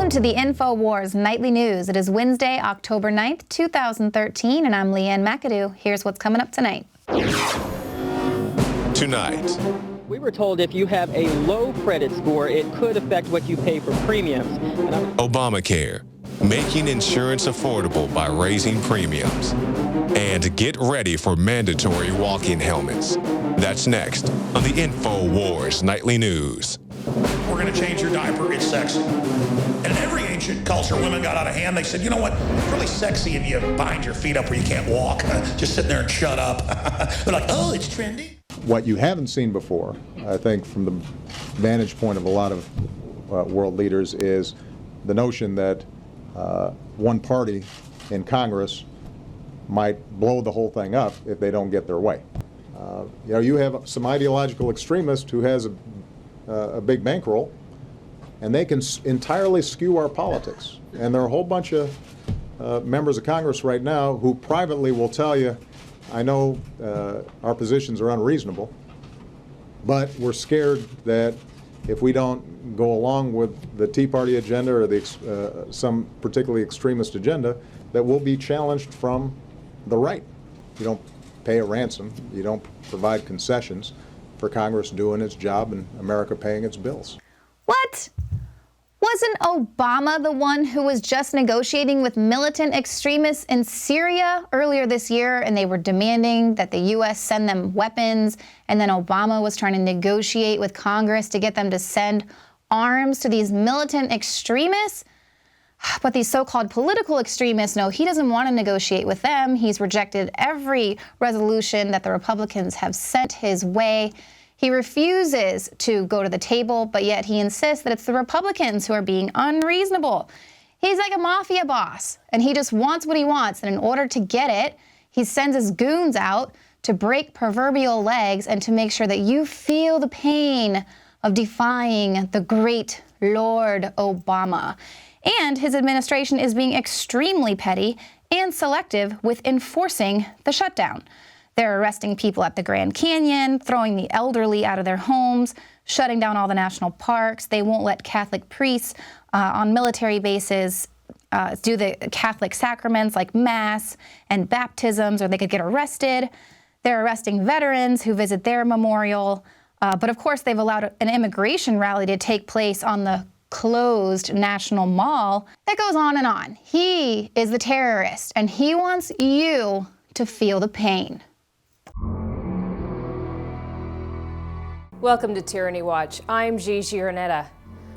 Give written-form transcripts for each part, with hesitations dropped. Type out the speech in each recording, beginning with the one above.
Welcome to the Infowars Nightly News. It is Wednesday, October 9th, 2013, and I'm Leanne McAdoo. Here's what's coming up tonight. Tonight. We were told if you have a low credit score, it could affect what you pay for premiums. Obamacare, making insurance affordable by raising premiums. And get ready for mandatory walking helmets. That's next on the Infowars Nightly News. We're going to change your diaper. It's sexy. And in every ancient culture, women got out of hand. They said, you know what? It's really sexy if you bind your feet up where you can't walk. Just sit there and shut up. They're like, oh, it's trendy. What you haven't seen before, I think, from the vantage point of a lot of world leaders, is the notion that one party in Congress might blow the whole thing up if they don't get their way. You have some ideological extremist who has a big bankroll, and they can entirely skew our politics. And there are a whole bunch of members of Congress right now who privately will tell you, I know our positions are unreasonable, but we're scared that if we don't go along with the Tea Party agenda or the some particularly extremist agenda, that we'll be challenged from the right. You don't pay a ransom, you don't provide concessions for Congress doing its job and America paying its bills. What? Wasn't Obama the one who was just negotiating with militant extremists in Syria earlier this year, and they were demanding that the U.S. send them weapons, and then Obama was trying to negotiate with Congress to get them to send arms to these militant extremists? But these so-called political extremists, no, he doesn't want to negotiate with them. He's rejected every resolution that the Republicans have sent his way. He refuses to go to the table, but yet he insists that it's the Republicans who are being unreasonable. He's like a mafia boss, and he just wants what he wants. And in order to get it, he sends his goons out to break proverbial legs and to make sure that you feel the pain of defying the great Lord Obama. And his administration is being extremely petty and selective with enforcing the shutdown. They're arresting people at the Grand Canyon, throwing the elderly out of their homes, shutting down all the national parks. They won't let Catholic priests on military bases do the Catholic sacraments like Mass and baptisms, or they could get arrested. They're arresting veterans who visit their memorial. But of course, they've allowed an immigration rally to take place on the closed National Mall. That goes on and on. He is the terrorist, and he wants you to feel the pain. Welcome to Tyranny Watch. I'm Gigi Ernetta.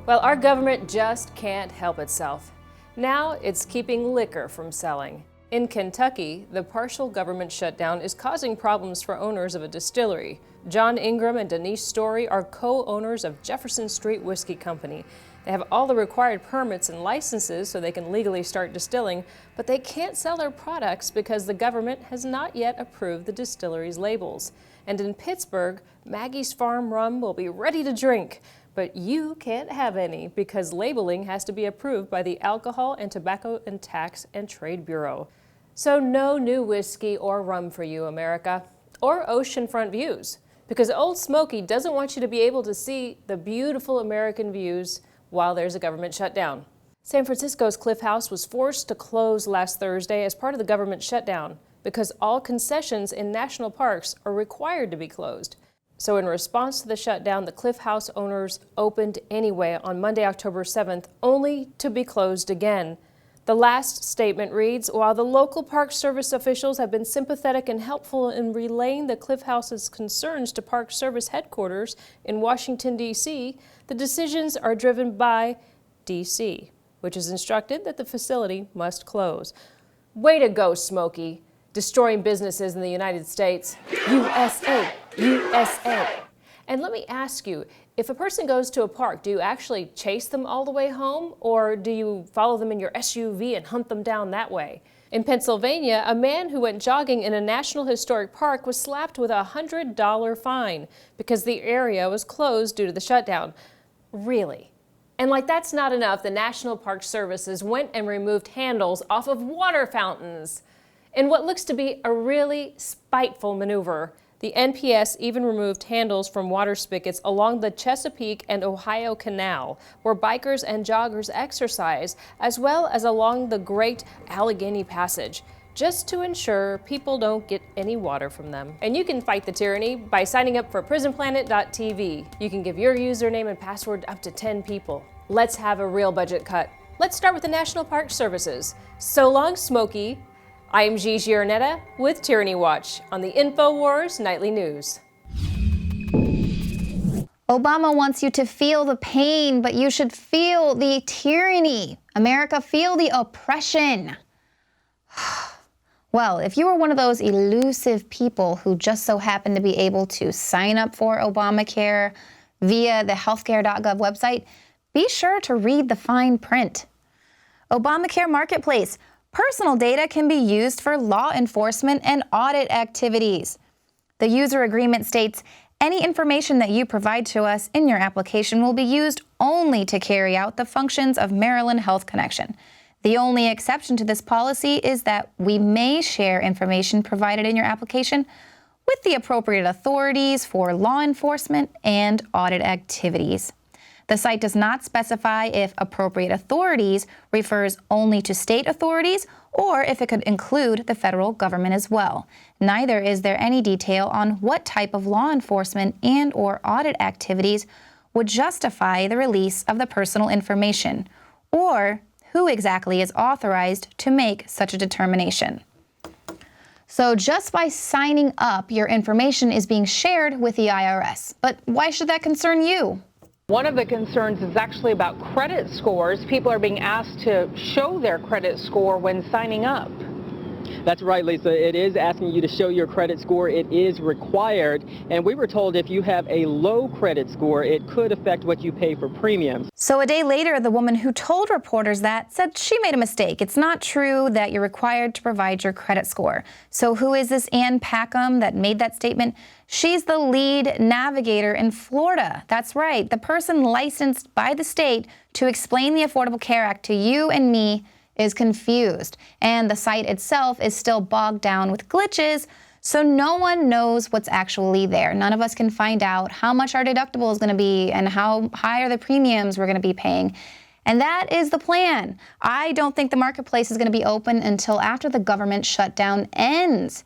Well, our government just can't help itself. Now it's keeping liquor from selling. In Kentucky, the partial government shutdown is causing problems for owners of a distillery. John Ingram and Denise Story are co-owners of Jefferson Street Whiskey Company. They have all the required permits and licenses so they can legally start distilling, but they can't sell their products because the government has not yet approved the distillery's labels. And in Pittsburgh, Maggie's Farm Rum will be ready to drink, but you can't have any because labeling has to be approved by the Alcohol and Tobacco and Tax and Trade Bureau. So no new whiskey or rum for you, America, or oceanfront views, because Old Smoky doesn't want you to be able to see the beautiful American views while there's a government shutdown. San Francisco's Cliff House was forced to close last Thursday as part of the government shutdown because all concessions in national parks are required to be closed. So in response to the shutdown, the Cliff House owners opened anyway on Monday, October 7th, only to be closed again. The last statement reads, while the local Park Service officials have been sympathetic and helpful in relaying the Cliff House's concerns to Park Service headquarters in Washington, D.C., the decisions are driven by D.C., which has instructed that the facility must close. Way to go, Smokey, destroying businesses in the United States. USA, USA. And let me ask you, if a person goes to a park, do you actually chase them all the way home, or do you follow them in your SUV and hunt them down that way? In Pennsylvania, a man who went jogging in a National Historic Park was slapped with a $100 fine because the area was closed due to the shutdown. Really? And like that's not enough, the National Park Services went and removed handles off of water fountains. In what looks to be a really spiteful maneuver, The NPS even removed handles from water spigots along the Chesapeake and Ohio Canal, where bikers and joggers exercise, as well as along the Great Allegheny Passage, just to ensure people don't get any water from them. And you can fight the tyranny by signing up for prisonplanet.tv. You can give your username and password up to 10 people. Let's have a real budget cut. Let's start with the National Park Services. So long, Smokey. I am Gigi Arnetta with Tyranny Watch on the Infowars Nightly News. Obama wants you to feel the pain, but you should feel the tyranny. America, feel the oppression. Well, if you were one of those elusive people who just so happened to be able to sign up for Obamacare via the healthcare.gov website, be sure to read the fine print. Obamacare Marketplace. Personal data can be used for law enforcement and audit activities. The user agreement states, any information that you provide to us in your application will be used only to carry out the functions of Maryland Health Connection. The only exception to this policy is that we may share information provided in your application with the appropriate authorities for law enforcement and audit activities. The site does not specify if appropriate authorities refers only to state authorities or if it could include the federal government as well. Neither is there any detail on what type of law enforcement and/or audit activities would justify the release of the personal information, or who exactly is authorized to make such a determination. So just by signing up, your information is being shared with the IRS. But why should that concern you? One of the concerns is actually about credit scores. People are being asked to show their credit score when signing up. That's right, Lisa. It is asking you to show your credit score. It is required. And we were told if you have a low credit score, it could affect what you pay for premiums. So a day later, the woman who told reporters that said she made a mistake. It's not true that you're required to provide your credit score. So who is this Ann Packham that made that statement? She's the lead navigator in Florida. That's right, the person licensed by the state to explain the Affordable Care Act to you and me is confused, and the site itself is still bogged down with glitches, so no one knows what's actually there. None of us can find out how much our deductible is going to be and how high are the premiums we're going to be paying. And that is the plan. I don't think the marketplace is going to be open until after the government shutdown ends.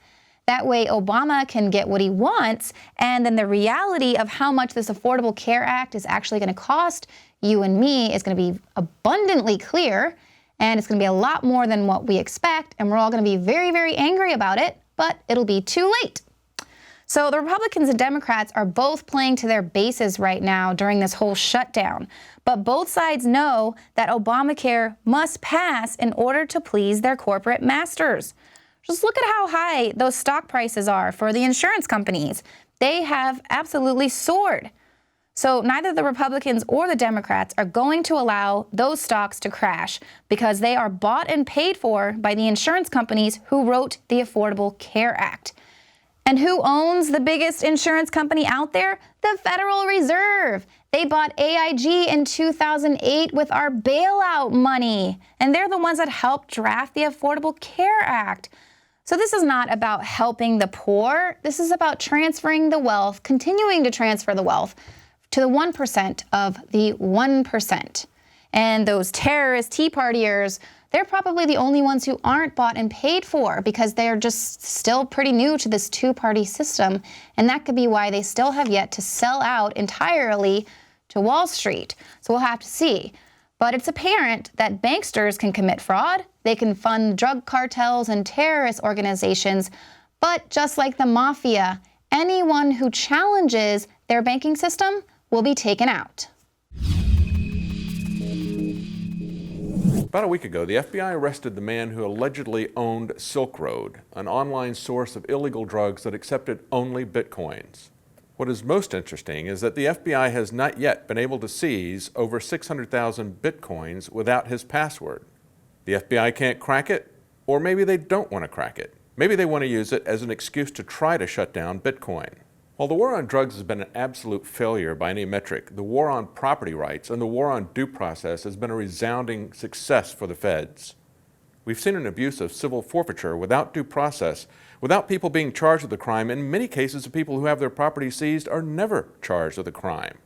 That way Obama can get what he wants, and then the reality of how much this Affordable Care Act is actually going to cost you and me is going to be abundantly clear. And it's going to be a lot more than what we expect, and we're all going to be very, very angry about it, but it'll be too late. So the Republicans and Democrats are both playing to their bases right now during this whole shutdown, but both sides know that Obamacare must pass in order to please their corporate masters. Just look at how high those stock prices are for the insurance companies. They have absolutely soared. So neither the Republicans or the Democrats are going to allow those stocks to crash because they are bought and paid for by the insurance companies who wrote the Affordable Care Act. And who owns the biggest insurance company out there? The Federal Reserve. They bought AIG in 2008 with our bailout money, and they're the ones that helped draft the Affordable Care Act. So this is not about helping the poor. This is about transferring the wealth, continuing to transfer the wealth to the 1% of the 1%. And those terrorist Tea Partiers, they're probably the only ones who aren't bought and paid for because they're just still pretty new to this two-party system. And that could be why they still have yet to sell out entirely to Wall Street. So we'll have to see. But it's apparent that banksters can commit fraud. They can fund drug cartels and terrorist organizations. But just like the mafia, anyone who challenges their banking system will be taken out. About a week ago, the FBI arrested the man who allegedly owned Silk Road, an online source of illegal drugs that accepted only bitcoins. What is most interesting is that the FBI has not yet been able to seize over 600,000 bitcoins without his password. The FBI can't crack it, or maybe they don't want to crack it. Maybe they want to use it as an excuse to try to shut down Bitcoin. While the war on drugs has been an absolute failure by any metric, the war on property rights and the war on due process has been a resounding success for the feds. We've seen an abuse of civil forfeiture without due process without people being charged with a crime. In many cases, the people who have their property seized are never charged with a crime.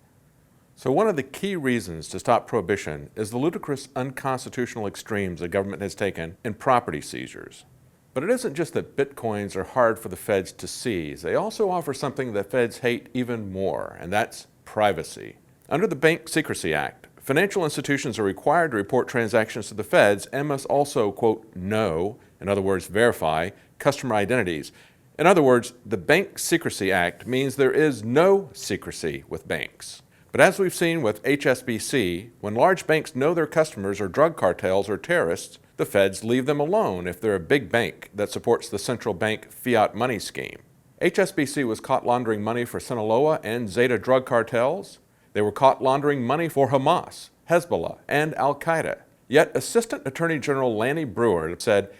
So one of the key reasons to stop prohibition is the ludicrous unconstitutional extremes the government has taken in property seizures. But it isn't just that bitcoins are hard for the feds to seize. They also offer something that feds hate even more, and that's privacy. Under the Bank Secrecy Act, financial institutions are required to report transactions to the feds and must also, quote, know, in other words, verify, customer identities. In other words, the Bank Secrecy Act means there is no secrecy with banks. But as we've seen with HSBC, when large banks know their customers are drug cartels or terrorists, the feds leave them alone if they're a big bank that supports the central bank fiat money scheme. HSBC was caught laundering money for Sinaloa and Zeta drug cartels. They were caught laundering money for Hamas, Hezbollah, and Al-Qaeda. Yet Assistant Attorney General Lanny Breuer said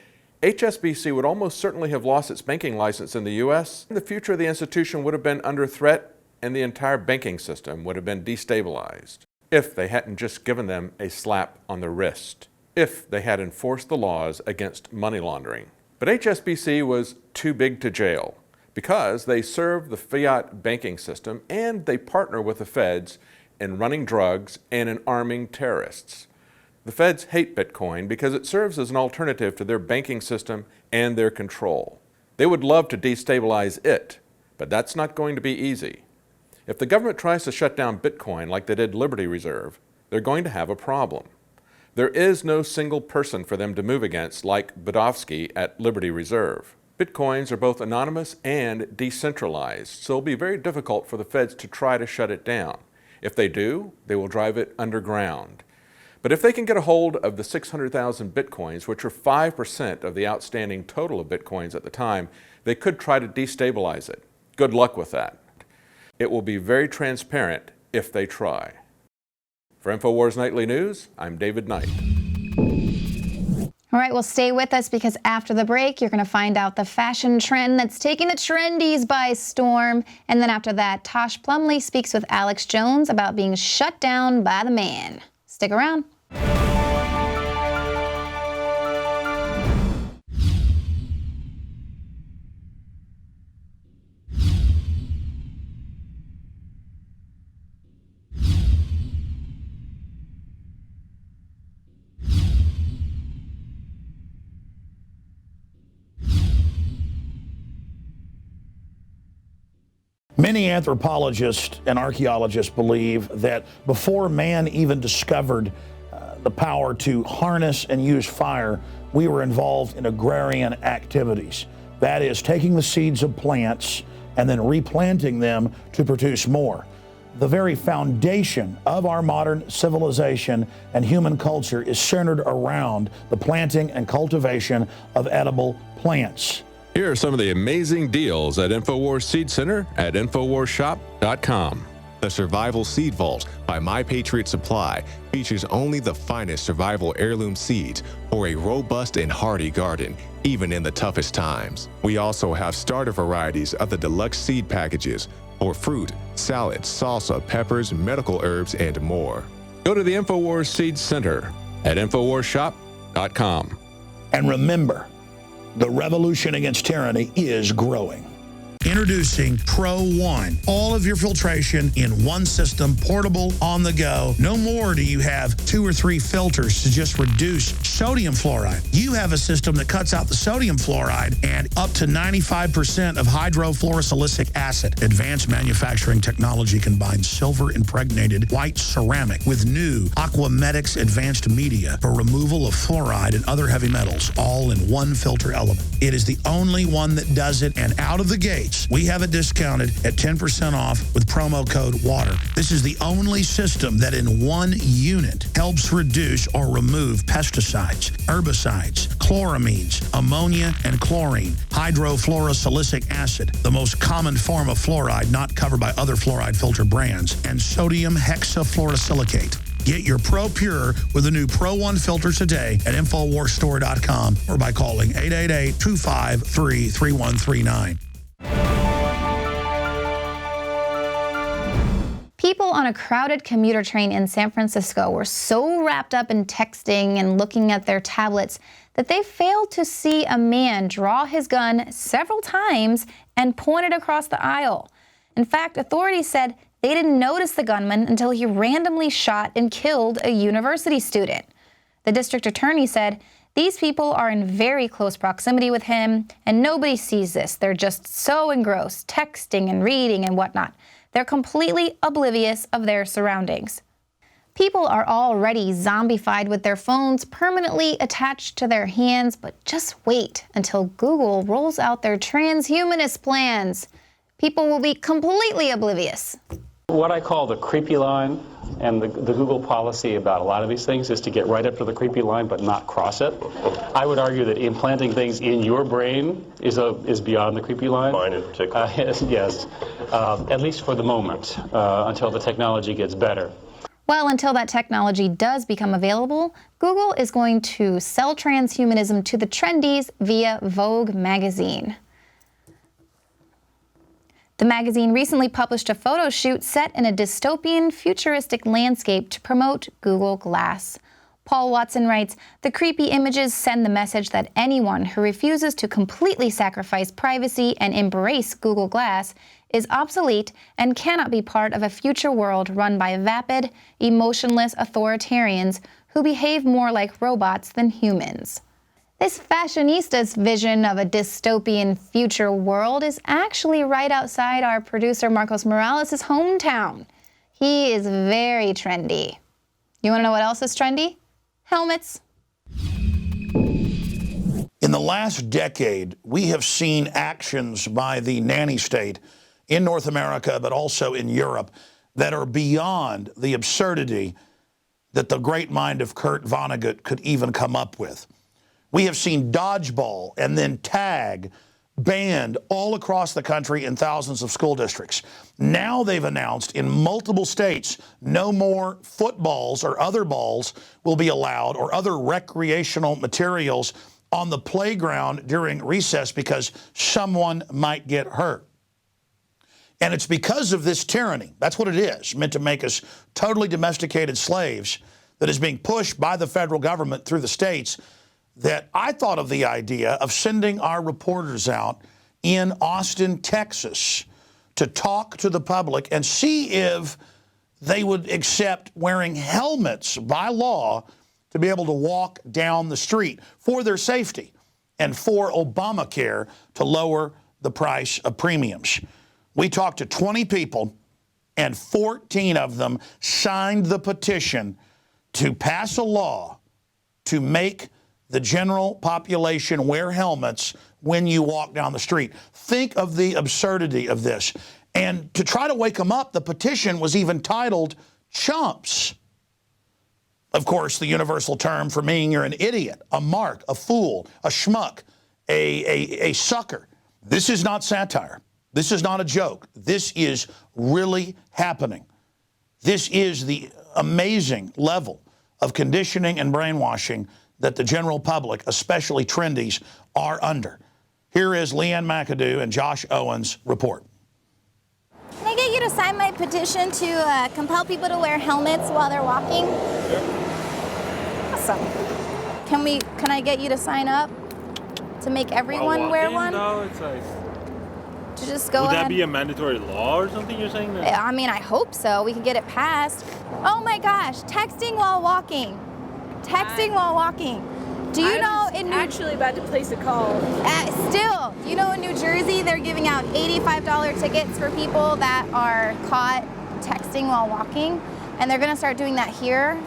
HSBC would almost certainly have lost its banking license in the U.S. The future of the institution would have been under threat, and the entire banking system would have been destabilized if they hadn't just given them a slap on the wrist, if they had enforced the laws against money laundering. But HSBC was too big to jail because they serve the fiat banking system and they partner with the feds in running drugs and in arming terrorists. The feds hate Bitcoin because it serves as an alternative to their banking system and their control. They would love to destabilize it, but that's not going to be easy. If the government tries to shut down Bitcoin like they did Liberty Reserve, they're going to have a problem. There is no single person for them to move against like Budofsky at Liberty Reserve. Bitcoins are both anonymous and decentralized, so it'll be very difficult for the feds to try to shut it down. If they do, they will drive it underground. But if they can get a hold of the 600,000 Bitcoins, which are 5% of the outstanding total of Bitcoins at the time, they could try to destabilize it. Good luck with that. It will be very transparent if they try. For Infowars Nightly News, I'm David Knight. All right, well, stay with us because after the break, you're going to find out the fashion trend that's taking the trendies by storm. And then after that, Tosh Plumlee speaks with Alex Jones about being shut down by the man. Stick around. Many anthropologists and archaeologists believe that before man even discovered the power to harness and use fire, we were involved in agrarian activities. That is, taking the seeds of plants and then replanting them to produce more. The very foundation of our modern civilization and human culture is centered around the planting and cultivation of edible plants. Here are some of the amazing deals at Infowars Seed Center at InfowarsShop.com. The Survival Seed Vault by My Patriot Supply features only the finest survival heirloom seeds for a robust and hardy garden, even in the toughest times. We also have starter varieties of the deluxe seed packages for fruit, salad, salsa, peppers, medical herbs, and more. Go to the Infowars Seed Center at InfowarsShop.com. And remember, the revolution against tyranny is growing. Introducing Pro One. All of your filtration in one system, portable, on the go. No more do you have 2 or 3 filters to just reduce sodium fluoride. You have a system that cuts out the sodium fluoride and up to 95% of hydrofluorosilicic acid. Advanced manufacturing technology combines silver-impregnated white ceramic with new Aquamedics advanced media for removal of fluoride and other heavy metals, all in one filter element. It is the only one that does it, and out of the gate, we have it discounted at 10% off with promo code WATER. This is the only system that in one unit helps reduce or remove pesticides, herbicides, chloramines, ammonia, and chlorine, hydrofluorosilicic acid, the most common form of fluoride not covered by other fluoride filter brands, and sodium hexafluorosilicate. Get your Pro Pure with the new Pro One filter today at InfoWarsStore.com or by calling 888-253-3139. People on a crowded commuter train in San Francisco were so wrapped up in texting and looking at their tablets that they failed to see a man draw his gun several times and point it across the aisle. In fact, authorities said they didn't notice the gunman until he randomly shot and killed a university student. The district attorney said, "These people are in very close proximity with him, and nobody sees this. They're just so engrossed, texting and reading and whatnot. They're completely oblivious of their surroundings." People are already zombified with their phones permanently attached to their hands, but just wait until Google rolls out their transhumanist plans. People will be completely oblivious. What I call the creepy line and the Google policy about a lot of these things is to get right up to the creepy line but not cross it. I would argue that implanting things in your brain is beyond the creepy line. Mine in particular. Yes, at least for the moment, until the technology gets better. Well, until that technology does become available, Google is going to sell transhumanism to the trendies via Vogue magazine. The magazine recently published a photo shoot set in a dystopian, futuristic landscape to promote Google Glass. Paul Watson writes, "The creepy images send the message that anyone who refuses to completely sacrifice privacy and embrace Google Glass is obsolete and cannot be part of a future world run by vapid, emotionless authoritarians who behave more like robots than humans." This fashionista's vision of a dystopian future world is actually right outside our producer Marcos Morales' hometown. He is very trendy. You want to know what else is trendy? Helmets. In the last decade, we have seen actions by the nanny state in North America, but also in Europe, that are beyond the absurdity that the great mind of Kurt Vonnegut could even come up with. We have seen dodgeball and then tag banned all across the country in thousands of school districts. Now they've announced in multiple states no more footballs or other balls will be allowed or other recreational materials on the playground during recess because someone might get hurt. And it's because of this tyranny, that's what it is, meant to make us totally domesticated slaves, that is being pushed by the federal government through the states, that I thought of the idea of sending our reporters out in Austin, Texas, to talk to the public and see if they would accept wearing helmets by law to be able to walk down the street for their safety and for Obamacare to lower the price of premiums. We talked to 20 people, and 14 of them signed the petition to pass a law to make the general population wear helmets when you walk down the street. Think of the absurdity of this. And to try to wake them up, the petition was even titled Chumps. Of course, the universal term for meaning you're an idiot, a mark, a fool, a schmuck, a sucker. This is not satire. This is not a joke. This is really happening. This is the amazing level of conditioning and brainwashing that the general public, especially trendies, are under. Here is Leanne McAdoo and Josh Owens' report. Can I get you to sign my petition to compel people to wear helmets while they're walking? Sure. Awesome. Can I get you to sign up to make everyone wear one? No, it's like... To just go Would ahead. that be a mandatory law or something you're saying? I mean, I hope so. We can get it passed. Oh my gosh, texting while walking. Texting while walking. Do you know in actually about to place a call. Still, you know in New Jersey they're giving out $85 tickets for people that are caught texting while walking, and they're going to start doing that here.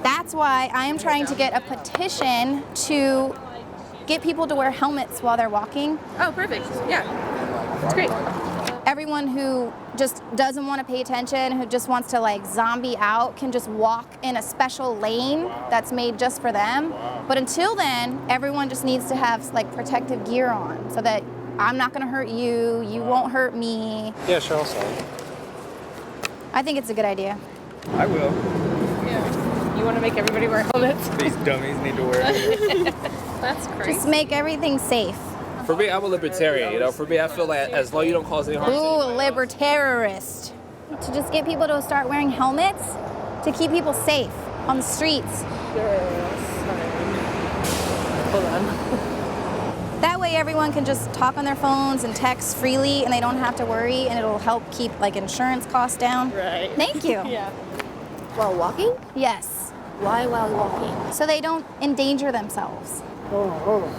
That's why I am trying to get a petition to get people to wear helmets while they're walking. Oh, perfect. Yeah. That's great. Everyone who just doesn't want to pay attention, who just wants to like zombie out, can just walk in a special lane that's made just for them. But until then, everyone just needs to have like protective gear on so that I'm not going to hurt you, you won't hurt me. Yeah, sure, I'll sign. I think it's a good idea. I will. Yeah. You want to make everybody wear helmets? These dummies need to wear it. That's crazy. Just make everything safe. For me, I'm a libertarian, you know. For me, I feel like as long as you don't cause any harm. Ooh, libertarist. to just get people to start wearing helmets to keep people safe on the streets. Hold on. That way everyone can just talk on their phones and text freely and they don't have to worry, and it'll help keep like insurance costs down. Right. Thank you. Yeah. While walking? Yes. Why while walking? So they don't endanger themselves. Hold on.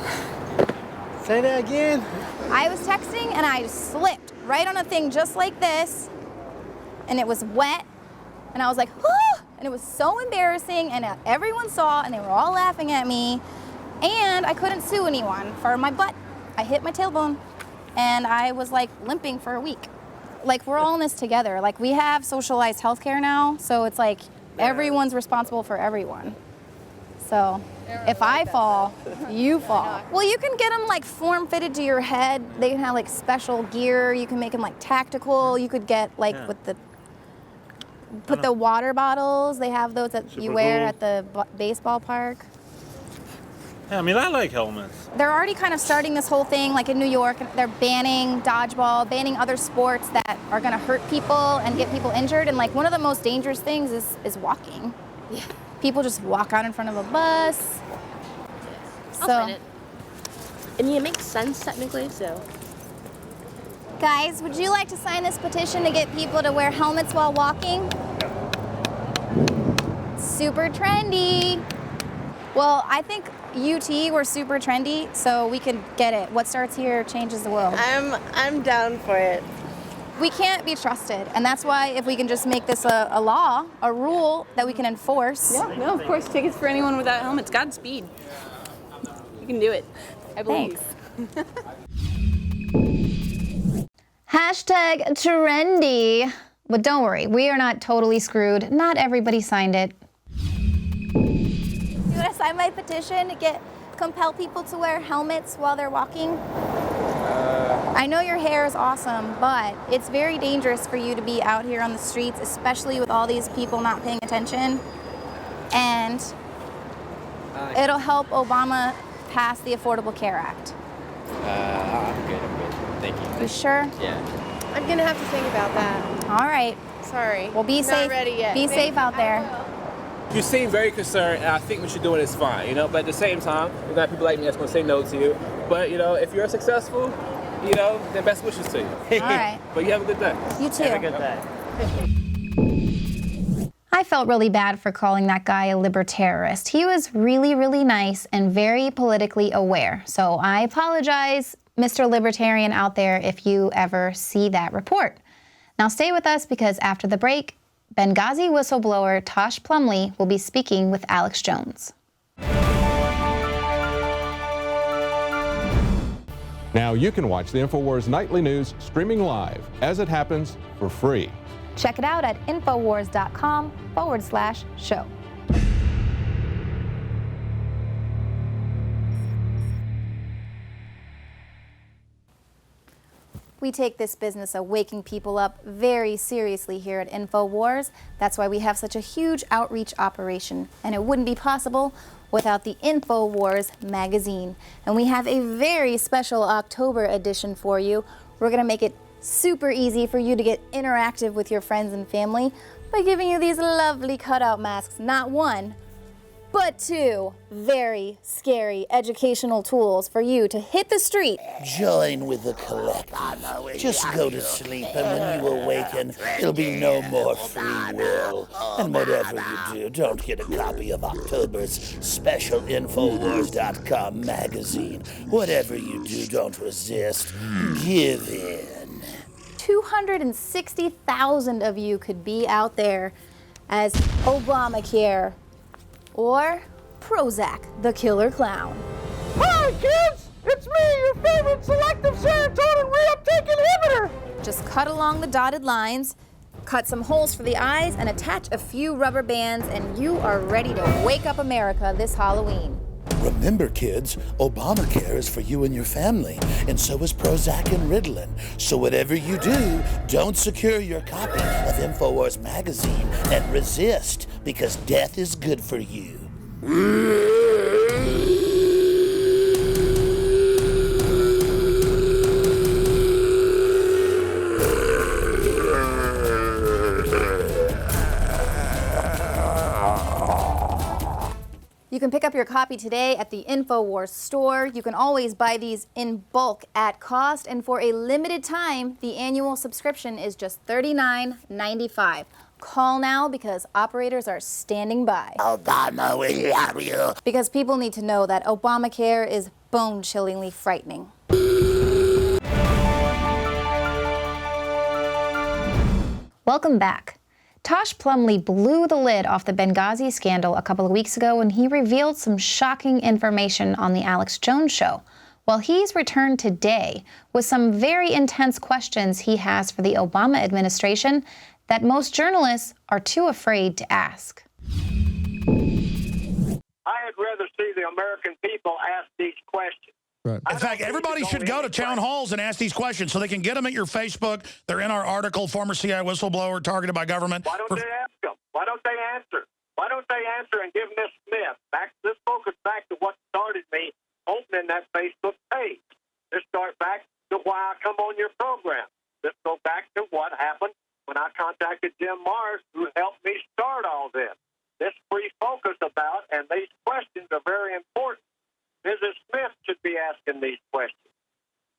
Say that again. I was texting and I slipped right on a thing just like this, and it was wet, and I was like, ah! And it was so embarrassing, and everyone saw, and they were all laughing at me, and I couldn't sue anyone for my butt. I hit my tailbone, and I was like limping for a week. Like, we're all in this together. Like, we have socialized healthcare now, so it's like everyone's responsible for everyone. So if I fall, you fall. Well, you can get them like form fitted to your head. They can have like special gear. You can make them like tactical. You could get like with the put the water bottles. They have those that you wear at the baseball park. Yeah, I mean, I like helmets. They're already kind of starting this whole thing, like in New York. They're banning dodgeball, banning other sports that are going to hurt people and get people injured. And like one of the most dangerous things is walking. Yeah. People just walk out in front of a bus. I'll sign it. And it makes sense technically, so. Guys, would you like to sign this petition to get people to wear helmets while walking? Super trendy. Well, I think UT, we're super trendy, so we can get it. What starts here changes the world. I'm down for it. We can't be trusted, and that's why if we can just make this a law, a rule that we can enforce. Yeah, no, of course, tickets for anyone without helmets. Godspeed. You can do it. I believe. Thanks. Hashtag trendy. But don't worry, we are not totally screwed. Not everybody signed it. You want to sign my petition to compel people to wear helmets while they're walking? I know your hair is awesome, but it's very dangerous for you to be out here on the streets, especially with all these people not paying attention. And it'll help Obama pass the Affordable Care Act. I'm good. Thank you. You sure? Yeah. I'm gonna have to think about that. All right. Sorry. Well, be safe. Not ready yet. Be safe out there. You seem very concerned, and I think what you're doing is fine, you know, but at the same time, you got people like me that's going to say no to you. But, you know, if you're successful, you know, then best wishes to you. All right. But you have a good day. You too. Have a good day. I felt really bad for calling that guy a libertarianist. He was really, really nice and very politically aware. So I apologize, Mr. Libertarian out there, if you ever see that report. Now stay with us because after the break, Benghazi whistleblower Tosh Plumlee will be speaking with Alex Jones. Now you can watch the Infowars Nightly News streaming live as it happens for free. Check it out at Infowars.com/show. We take this business of waking people up very seriously here at Infowars. That's why we have such a huge outreach operation, and it wouldn't be possible without the Infowars magazine. And we have a very special October edition for you. We're gonna make it super easy for you to get interactive with your friends and family by giving you these lovely cutout masks, not one, but two very scary educational tools for you to hit the street. Join with the collective. Just go to sleep, and when you awaken, there'll be no more free will. And whatever you do, don't get a copy of October's special Infowars.com magazine. Whatever you do, don't resist. Give in. 260,000 of you could be out there as Obamacare or Prozac, the killer clown. Hi, kids! It's me, your favorite selective serotonin reuptake inhibitor! Just cut along the dotted lines, cut some holes for the eyes, and attach a few rubber bands, and you are ready to wake up America this Halloween. Remember, kids, Obamacare is for you and your family, and so is Prozac and Ritalin. So whatever you do, don't secure your copy of Infowars magazine and resist, because death is good for you. You can pick up your copy today at the Infowars store. You can always buy these in bulk at cost, and for a limited time, the annual subscription is just $39.95. Call now because operators are standing by. Obama, we love you. Because people need to know that Obamacare is bone-chillingly frightening. Welcome back. Tosh Plumlee blew the lid off the Benghazi scandal a couple of weeks ago when he revealed some shocking information on the Alex Jones show. Well, he's returned today with some very intense questions he has for the Obama administration that most journalists are too afraid to ask. I'd rather see the American people ask these questions. Right. In fact, everybody should go to town halls and ask these questions so they can get them at your Facebook. They're in our article, former CIA whistleblower targeted by government. Why don't they ask them? Why don't they answer? Why don't they answer and give Miss Smith back? Let's focus back to what started me opening that Facebook page. Let's start back to why I come on your program. Let's go back to what happened when I contacted Jim Mars, who helped me start all this. Let's refocus about, and these questions are very important. Mrs. Smith should be asking these questions.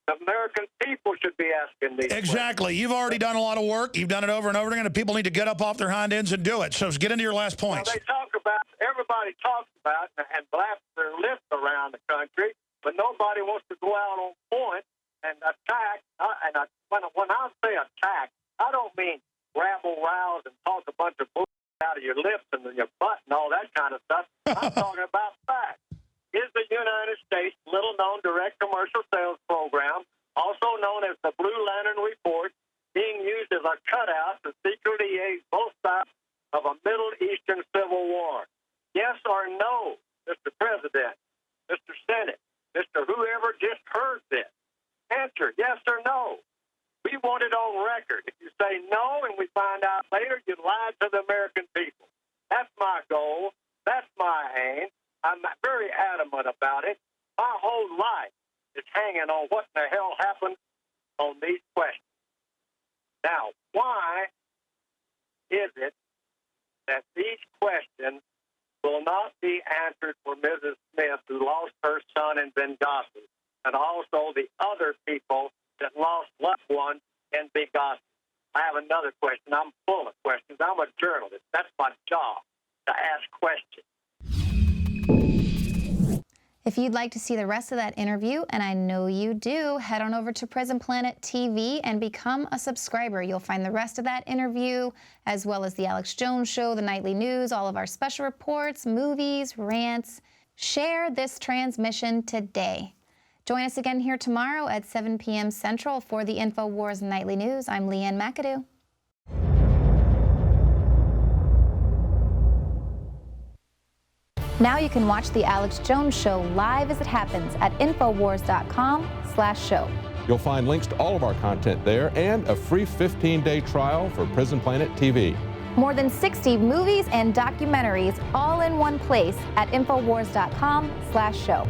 The American people should be asking these Exactly. You've already done a lot of work. You've done it over and over again, and people need to get up off their hind ends and do it. So get into your last points. Well, they talk about, everybody talks about and blasts their lips around the country, but nobody wants to go out on point and attack. When I say attack, I don't mean rabble rouse and talk a bunch of bull out of your lips and your butt and all that kind of stuff. I'm talking about facts. Is the United States little-known direct commercial sales program, also known as the Blue Lantern Report, being used as a cutout to secretly aid both sides of a Middle Eastern civil war? Yes or no, Mr. President, Mr. Senate, Mr. Whoever just heard this? Answer, yes or no. We want it on record. If you say no and we find out later, you lied to the American people. That's my goal. That's my aim. I'm very adamant about it. My whole life is hanging on what the hell happened on these questions. Now, why is it that these questions will not be answered for Mrs. Smith, who lost her son in Benghazi, and also the other people that lost loved ones in Benghazi? I have another question. I'm full of questions. I'm a journalist. That's my job, to ask questions. If you'd like to see the rest of that interview, and I know you do, head on over to Prison Planet TV and become a subscriber. You'll find the rest of that interview, as well as the Alex Jones Show, the nightly news, all of our special reports, movies, rants. Share this transmission today. Join us again here tomorrow at 7 p.m. Central for the Infowars Nightly News. I'm Leanne McAdoo. Now you can watch the Alex Jones Show live as it happens at Infowars.com/show. You'll find links to all of our content there and a free 15-day trial for Prison Planet TV. More than 60 movies and documentaries all in one place at Infowars.com/show.